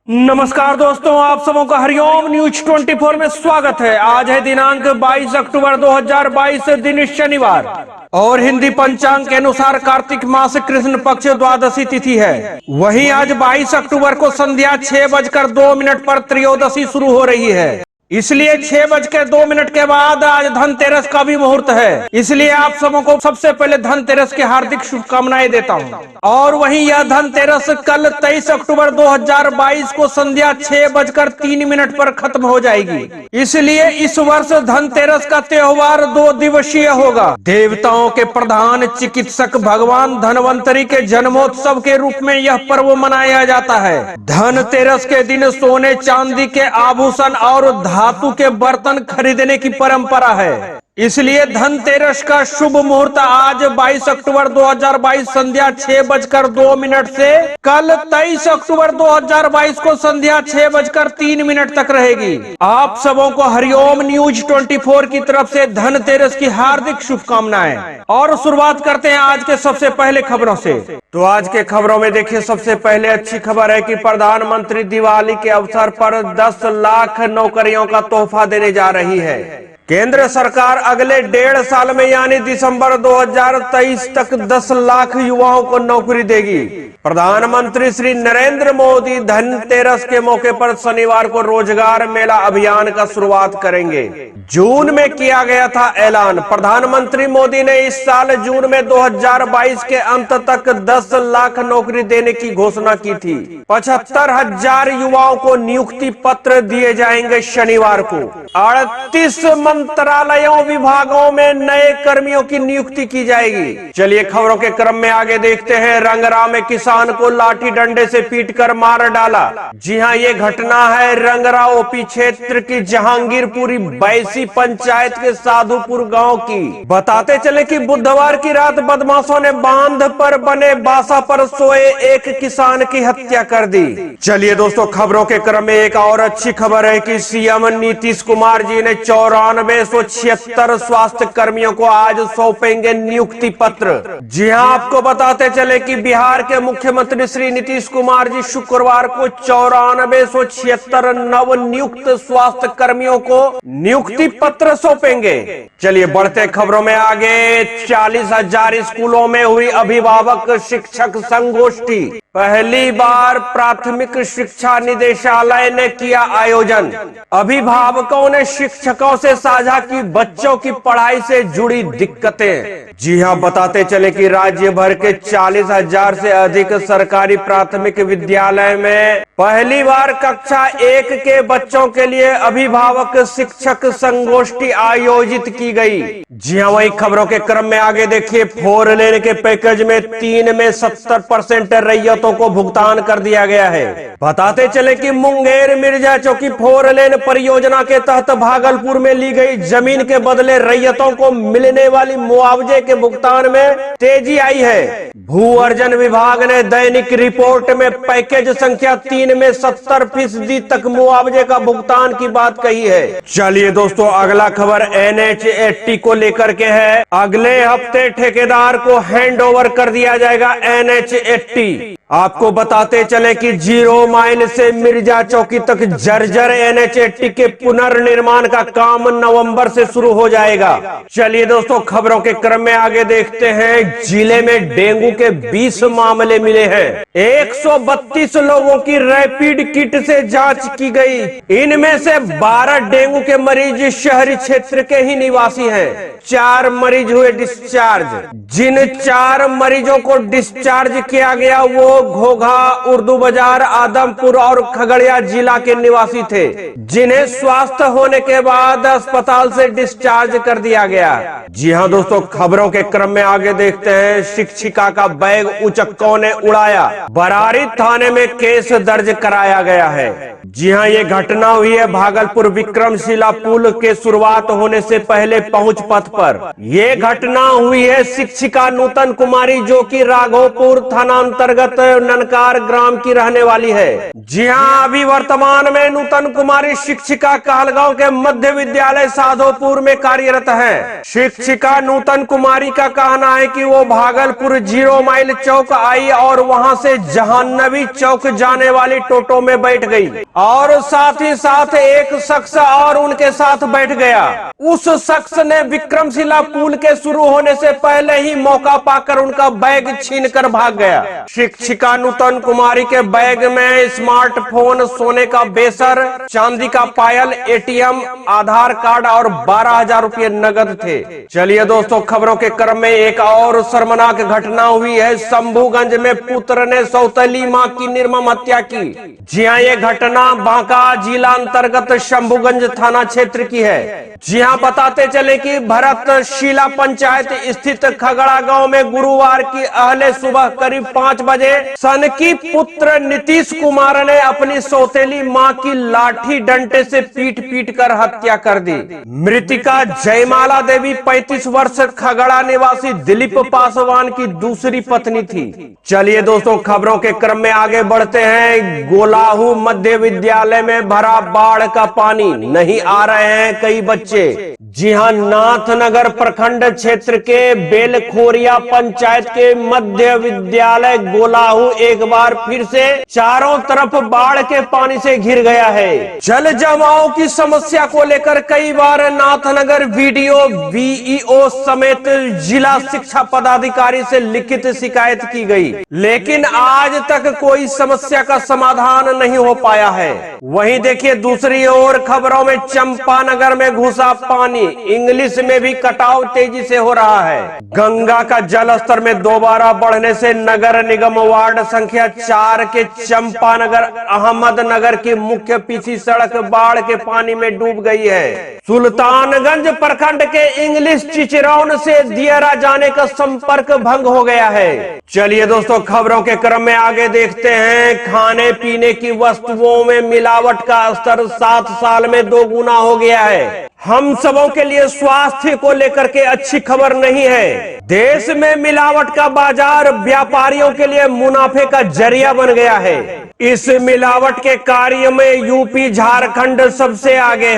नमस्कार दोस्तों, आप सबों का हरिओम न्यूज 24 में स्वागत है। आज है दिनांक 22 अक्टूबर 2022, दिन शनिवार और हिंदी पंचांग के अनुसार कार्तिक मास कृष्ण पक्ष द्वादशी तिथि है। वहीं आज 22 अक्टूबर को संध्या 6:02 पर त्रयोदशी शुरू हो रही है, इसलिए 6:02 के बाद आज धनतेरस का भी मुहूर्त है। इसलिए आप सबों को सबसे पहले धनतेरस की हार्दिक शुभकामनाएं देता हूं। और वहीं यह धनतेरस कल 23 अक्टूबर 2022 को संध्या 6:03 पर खत्म हो जाएगी। इसलिए इस वर्ष धनतेरस का त्योहार 2 दिवसीय होगा। देवताओं के प्रधान चिकित्सक भगवान धनवंतरी के जन्मोत्सव के रूप में यह पर्व मनाया जाता है। धनतेरस के दिन सोने चांदी के आभूषण और धातु के बर्तन खरीदने की परंपरा है। इसलिए धनतेरस का शुभ मुहूर्त आज 22 अक्टूबर 2022 संध्या 6:02 से कल 23 अक्टूबर 2022 को संध्या 6:03 तक रहेगी। आप सबों को हरिओम न्यूज 24 की तरफ से धनतेरस की हार्दिक शुभकामनाएं। और शुरुआत करते हैं आज के सबसे पहले खबरों से। तो आज के खबरों में देखिए, सबसे पहले अच्छी खबर है कि प्रधानमंत्री दिवाली के अवसर पर 10 लाख नौकरियों का तोहफा देने जा रही है। केंद्र सरकार अगले 1.5 साल में यानी दिसंबर 2023 तक 10 लाख युवाओं को नौकरी देगी। प्रधानमंत्री श्री नरेंद्र मोदी धनतेरस के मौके पर शनिवार को रोजगार मेला अभियान का शुरुआत करेंगे। जून में किया गया था ऐलान। प्रधानमंत्री मोदी ने इस साल जून में 2022 के अंत तक 10 लाख नौकरी देने की घोषणा की थी। 75,000 युवाओं को नियुक्ति पत्र दिए जाएंगे। शनिवार को 38 मंत्रालयों विभागों में नए कर्मियों की नियुक्ति की जाएगी। चलिए खबरों के क्रम में आगे देखते हैं। रंगरा में किसान को लाठी डंडे से पीटकर मार डाला। जी हां, ये घटना है रंगरा ओपी क्षेत्र की जहांगीरपुरी बैसी पंचायत के साधुपुर गांव की। बताते चले कि बुधवार की रात बदमाशों ने बांध पर बने बासा पर सोए एक किसान की हत्या कर दी। चलिए दोस्तों, खबरों के क्रम में एक और अच्छी खबर है कि सीएम नीतीश कुमार जी ने 9476 स्वास्थ्य कर्मियों को आज सौंपेंगे नियुक्ति पत्र। जी हां, आपको बताते चले कि बिहार के मुख्यमंत्री श्री नीतीश कुमार जी शुक्रवार को 9476 नव नियुक्त स्वास्थ्य कर्मियों को नियुक्ति पत्र सौंपेंगे। चलिए बढ़ते खबरों में आगे। 40,000 स्कूलों में हुई अभिभावक शिक्षक संगोष्ठी। पहली बार प्राथमिक शिक्षा निदेशालय ने किया आयोजन। अभिभावकों ने शिक्षकों से साझा की बच्चों की पढ़ाई से जुड़ी दिक्कतें। जी हां, बताते चले कि राज्य भर के 40,000 से अधिक सरकारी प्राथमिक विद्यालय में पहली बार कक्षा 1 के बच्चों के लिए अभिभावक शिक्षक संगोष्ठी आयोजित की गई। जी हां, वही खबरों के क्रम में आगे देखिए। 4 लेन के पैकेज में 3 में 70% रैयतों को भुगतान कर दिया गया है। बताते चले कि मुंगेर मिर्जा चौकी 4 लेन परियोजना के तहत भागलपुर में ली गई जमीन के बदले रैयतों को मिलने वाली मुआवजे के भुगतान में तेजी आई है। भू अर्जन विभाग ने दैनिक रिपोर्ट में पैकेज संख्या 3 में 70% तक मुआवजे का भुगतान की बात कही है। चलिए दोस्तों, अगला खबर NH80 को लेकर के है। अगले हफ्ते ठेकेदार को हैंडओवर कर दिया जाएगा NH80। आपको बताते चले कि 0 माइल से मिर्जा चौकी तक जर्जर NH80 के पुनर्निर्माण का काम नवंबर से शुरू हो जाएगा। चलिए दोस्तों, खबरों के क्रम में आगे देखते हैं। जिले में डेंगू के 20 मामले मिले हैं। 132 लोगों की रैपिड किट से जांच की गई। इनमें से 12 डेंगू के मरीज शहरी क्षेत्र के ही निवासी हैं। 4 मरीज हुए डिस्चार्ज। जिन 4 मरीजों को डिस्चार्ज किया गया वो घोघा, उर्दू बाजार, आदमपुर और खगड़िया जिला के निवासी थे, जिन्हें स्वस्थ होने के बाद अस्पताल से डिस्चार्ज कर दिया गया। जी हां दोस्तों, खबरों के क्रम में आगे देखते हैं। शिक्षिका का बैग उचक्कों ने उड़ाया। बरारी थाने में केस दर्ज कराया गया है। जी हां, ये घटना हुई है भागलपुर विक्रमशिला पुल के शुरुआत होने से पहले पहुंच पथ पर। ये घटना हुई है शिक्षिका नूतन कुमारी, जो कि राघोपुर थाना अंतर्गत ननकार ग्राम की रहने वाली है। जी हाँ, अभी वर्तमान में नूतन कुमारी शिक्षिका कहलगांव के मध्य विद्यालय साधोपुर में कार्यरत है। शिक्षिका नूतन कुमारी का कहना है कि वो भागलपुर 0 माइल चौक आई और वहां से जहान्नवी चौक जाने वाली टोटो में बैठ गई और साथ ही साथ एक शख्स और उनके साथ बैठ गया। उस शख्स ने विक्रमशिला पुल के शुरू होने से पहले ही मौका पाकर उनका बैग छीनकर भाग गया। शिक्षिका नूतन कुमारी के बैग में स्मार्टफोन, सोने का बेसर, चांदी का पायल, एटीएम, आधार कार्ड और 12,000 रुपये नगद थे। चलिए दोस्तों, खबरों के क्रम में एक और शर्मनाक घटना हुई है। शंभूगंज में पुत्र ने सौतेली मां की निर्मम हत्या की। जी हाँ, ये घटना बांका जिला अंतर्गत शंभूगंज थाना क्षेत्र की है। जी हाँ, बताते चले कि भरतशिला पंचायत स्थित खगड़ा गांव में गुरुवार की अहले सुबह करीब 5 बजे सनकी पुत्र नीतीश कुमार ने अपनी सौतेली मां की लाठी डंडे से पीट कर हत्या कर दी। मृतिका जयमाला देवी 35 वर्ष खगड़ा निवासी दिलीप पासवान की दूसरी पत्नी थी। चलिए दोस्तों, खबरों के क्रम में आगे बढ़ते हैं। गोलाहू मध्य विद्यालय में भरा बाढ़ का पानी, नहीं आ रहे हैं कई बच्चे। जी हाँ, नाथनगर प्रखंड क्षेत्र के बेलखोरिया पंचायत के मध्य विद्यालय गोलाहू एक बार फिर से चारों तरफ बाढ़ के पानी से घिर गया है। जल जमाव की समस्या को लेकर कई बार नाथनगर वीडियो वीईओ समेत जिला शिक्षा पदाधिकारी से लिखित शिकायत की गई, लेकिन आज तक कोई समस्या का समाधान नहीं हो पाया है। वहीं देखिए, दूसरी ओर खबरों में चंपानगर में घुसा पानी, इंग्लिश में भी कटाव तेजी से हो रहा है। गंगा का जल स्तर में दोबारा बढ़ने से नगर निगम वार्ड संख्या 4 के चंपानगर अहमदनगर की मुख्य पीछी सड़क बाढ़ के पानी में डूब गई है। सुल्तानगंज प्रखंड के इंग्लिश चिचरौन से दियरा जाने का संपर्क भंग हो गया है। चलिए दोस्तों, खबरों के क्रम में आगे देखते हैं। खाने पीने की वस्तुओं में मिलावट का स्तर 7 साल में 2 गुना हो गया है। हम सबों के लिए स्वास्थ्य को लेकर के अच्छी खबर नहीं है। देश में मिलावट का बाजार व्यापारियों के लिए मुनाफे का जरिया बन गया है। इस मिलावट के कार्य में यूपी झारखंड सबसे आगे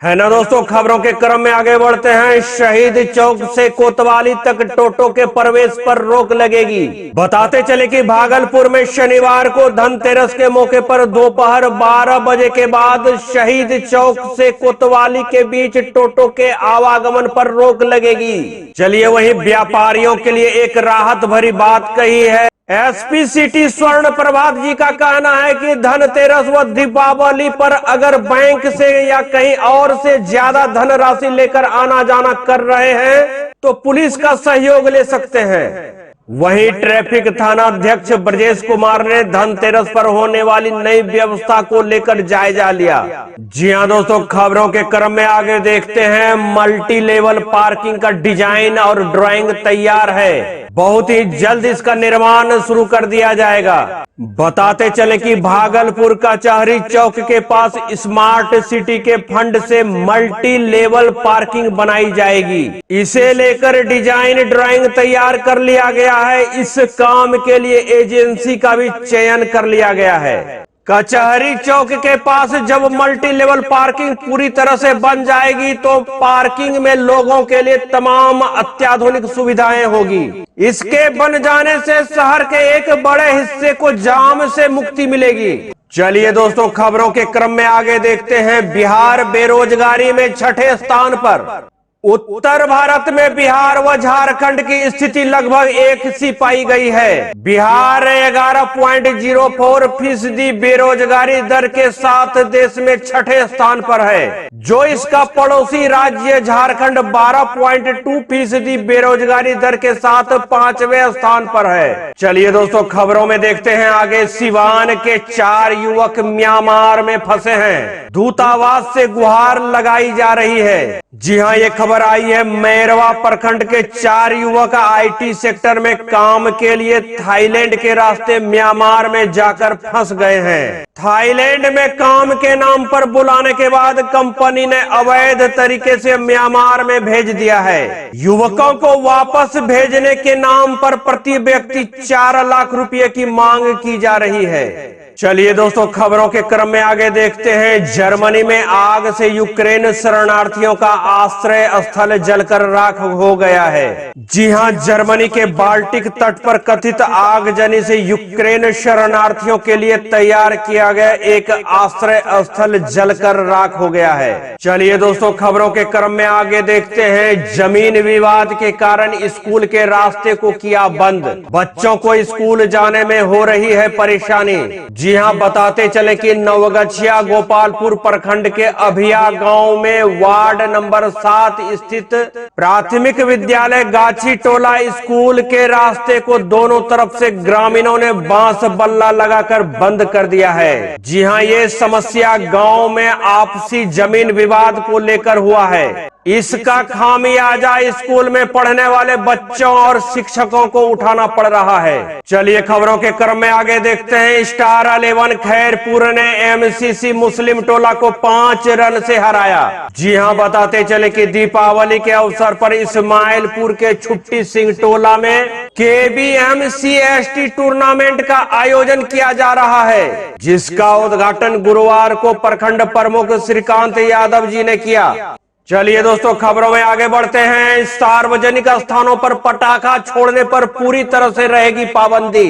है ना दोस्तों। खबरों के क्रम में आगे बढ़ते हैं। शहीद चौक से कोतवाली तक टोटो के प्रवेश पर रोक लगेगी। बताते चले कि भागलपुर में शनिवार को धनतेरस के मौके पर दोपहर 12 बजे के बाद शहीद चौक से कोतवाली के बीच टोटो के आवागमन पर रोक लगेगी। चलिए, वहीं व्यापारियों के लिए एक राहत भरी बात कही है। एसपी सिटी स्वर्ण प्रभात जी का कहना है कि धनतेरस व दीपावली पर अगर बैंक से या कहीं और से ज्यादा धनराशि लेकर आना जाना कर रहे हैं तो पुलिस का सहयोग ले सकते हैं। वहीं ट्रैफिक थाना अध्यक्ष ब्रजेश कुमार ने धनतेरस पर होने वाली नई व्यवस्था को लेकर जायजा लिया। जी हां दोस्तों, खबरों के क्रम में आगे देखते हैं। मल्टी लेवल पार्किंग का डिजाइन और ड्राइंग तैयार है। बहुत ही जल्द इसका निर्माण शुरू कर दिया जाएगा। बताते चले कि भागलपुर का कचहरी चौक के पास स्मार्ट सिटी के फंड से मल्टी लेवल पार्किंग बनाई जाएगी। इसे लेकर डिजाइन ड्राइंग तैयार कर लिया गया है। इस काम के लिए एजेंसी का भी चयन कर लिया गया है। कचहरी चौक के पास जब मल्टी लेवल पार्किंग पूरी तरह से बन जाएगी तो पार्किंग में लोगों के लिए तमाम अत्याधुनिक सुविधाएं होगी। इसके बन जाने से शहर के एक बड़े हिस्से को जाम से मुक्ति मिलेगी। चलिए दोस्तों, खबरों के क्रम में आगे देखते हैं। बिहार बेरोजगारी में 6ठे स्थान पर। उत्तर भारत में बिहार व झारखंड की स्थिति लगभग एक सी पाई गई है। बिहार 11.04% बेरोजगारी दर के साथ देश में 6ठे स्थान पर है, जो इसका पड़ोसी राज्य झारखंड 12.2% बेरोजगारी दर के साथ 5वें स्थान पर है। चलिए दोस्तों, खबरों में देखते हैं आगे। सिवान के 4 युवक म्यांमार में फंसे हैं। दूतावास से गुहार लगाई जा रही है। जी हाँ, ये खबर खबर आई है। मैरवा प्रखंड के 4 युवक आईटी सेक्टर में काम के लिए थाईलैंड के रास्ते म्यांमार में जाकर फंस गए हैं। थाईलैंड में काम के नाम पर बुलाने के बाद कंपनी ने अवैध तरीके से म्यांमार में भेज दिया है। युवकों को वापस भेजने के नाम पर प्रति व्यक्ति 4 लाख रुपए की मांग की जा रही है। चलिए दोस्तों, खबरों के क्रम में आगे देखते हैं। जर्मनी में आग से यूक्रेन शरणार्थियों का आश्रय स्थल जलकर राख हो गया है। जी हां, जर्मनी के बाल्टिक तट पर कथित आगजनी से यूक्रेन शरणार्थियों के लिए तैयार किया गया एक आश्रय स्थल जलकर राख हो गया है। चलिए दोस्तों, खबरों के क्रम में आगे देखते हैं। जमीन विवाद के कारण स्कूल के रास्ते को किया बंद। बच्चों को स्कूल जाने में हो रही है परेशानी। जी हां, बताते चले कि नवगछिया गोपालपुर प्रखंड के अभिया गांव में वार्ड नंबर 7 स्थित प्राथमिक विद्यालय गाछी टोला स्कूल के रास्ते को दोनों तरफ से ग्रामीणों ने बांस बल्ला लगाकर बंद कर दिया है। जी हां, ये समस्या गांव में आपसी जमीन विवाद को लेकर हुआ है। इसका खामियाजा स्कूल में पढ़ने वाले बच्चों और शिक्षकों को उठाना पड़ रहा है। चलिए खबरों के क्रम में आगे देखते हैं। स्टार 11 खैरपुर ने एमसीसी मुस्लिम टोला को 5 रन से हराया। जी हां, बताते चले कि दीपावली के अवसर पर इस्माइलपुर के छुट्टी सिंह टोला में KBMCST टूर्नामेंट का आयोजन किया जा रहा है, जिसका उद्घाटन गुरुवार को प्रखंड प्रमुख श्रीकांत यादव जी ने किया। चलिए दोस्तों, खबरों में आगे बढ़ते हैं। सार्वजनिक स्थानों पर पटाखा छोड़ने पर पूरी तरह से रहेगी पाबंदी।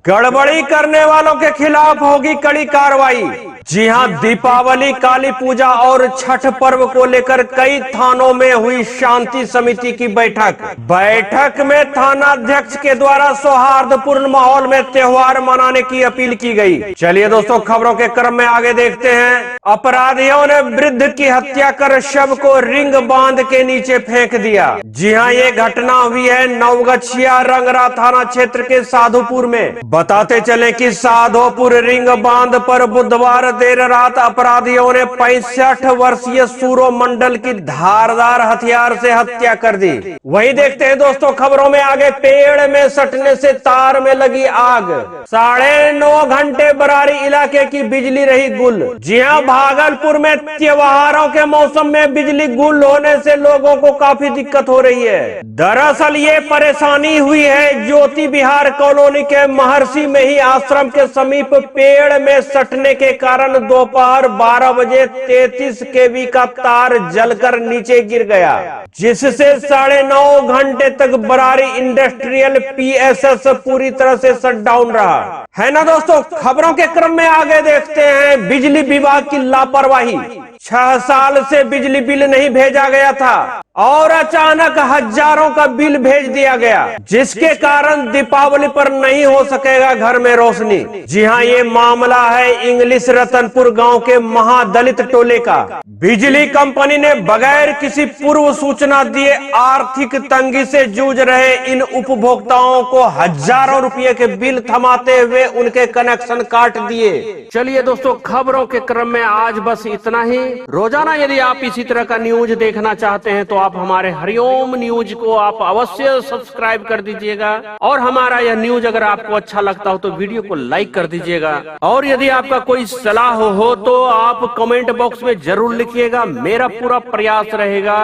गड़बड़ी करने वालों के खिलाफ होगी कड़ी कार्रवाई। जी हां, दीपावली, काली पूजा और छठ पर्व को लेकर कई थानों में हुई शांति समिति की बैठक में थानाध्यक्ष के द्वारा सौहार्दपूर्ण माहौल में त्योहार मनाने की अपील की गई। चलिए दोस्तों, खबरों के क्रम में आगे देखते हैं। अपराधियों ने वृद्ध की हत्या कर शव को रिंग बांध के नीचे फेंक दिया। जी हां, ये घटना हुई है नवगछिया रंगरा थाना क्षेत्र के साधोपुर में। बताते चले कि साधोपुर रिंग बांध पर बुधवार देर रात अपराधियों ने 65 वर्षीय सूरो मंडल की धारदार हथियार से हत्या कर दी। वही देखते हैं दोस्तों, खबरों में आगे। पेड़ में सटने से तार में लगी आग, 9.5 घंटे बरारी इलाके की बिजली रही गुल। जी हां, भागलपुर में त्योहारों के मौसम में बिजली गुल होने से लोगों को काफी दिक्कत हो रही है। दरअसल ये परेशानी हुई है ज्योति विहार कॉलोनी के महर्षि में ही आश्रम के समीप पेड़ में सटने के कारण दोपहर 12 बजे 33 kV का तार जलकर नीचे गिर गया, जिससे 9.5 घंटे तक बरारी इंडस्ट्रियल PSS पूरी तरह से शट डाउन रहा है ना। दोस्तों, खबरों के क्रम में आगे देखते हैं। बिजली विभाग की लापरवाही। 6 साल से बिजली बिल नहीं भेजा गया था और अचानक हजारों का बिल भेज दिया गया, जिसके कारण दीपावली पर नहीं हो सकेगा घर में रोशनी। जी हां, ये मामला है इंग्लिश रतनपुर गांव के महादलित टोले का। बिजली कंपनी ने बगैर किसी पूर्व सूचना दिए आर्थिक तंगी से जूझ रहे इन उपभोक्ताओं को हजारों रुपए के बिल थमाते हुए उनके कनेक्शन काट दिए। चलिए दोस्तों, खबरों के क्रम में आज बस इतना ही। रोजाना यदि आप इसी तरह का न्यूज देखना चाहते हैं तो आप हमारे हरिओम न्यूज को आप अवश्य सब्सक्राइब कर दीजिएगा, और हमारा यह न्यूज अगर आपको अच्छा लगता हो तो वीडियो को लाइक कर दीजिएगा। और यदि आपका कोई सलाह हो तो आप कमेंट बॉक्स में जरूर लिखिएगा। मेरा पूरा प्रयास रहेगा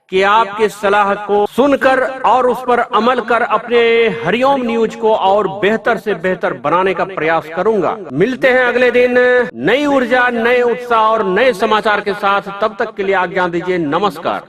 कि आपके सलाह को सुनकर और उस पर अमल कर अपने हरिओम न्यूज को और बेहतर से बेहतर बनाने का प्रयास करूंगा। मिलते हैं अगले दिन नई ऊर्जा, नए उत्साह और नए समाचार के साथ। तब तक के लिए आज्ञा दीजिए। नमस्कार।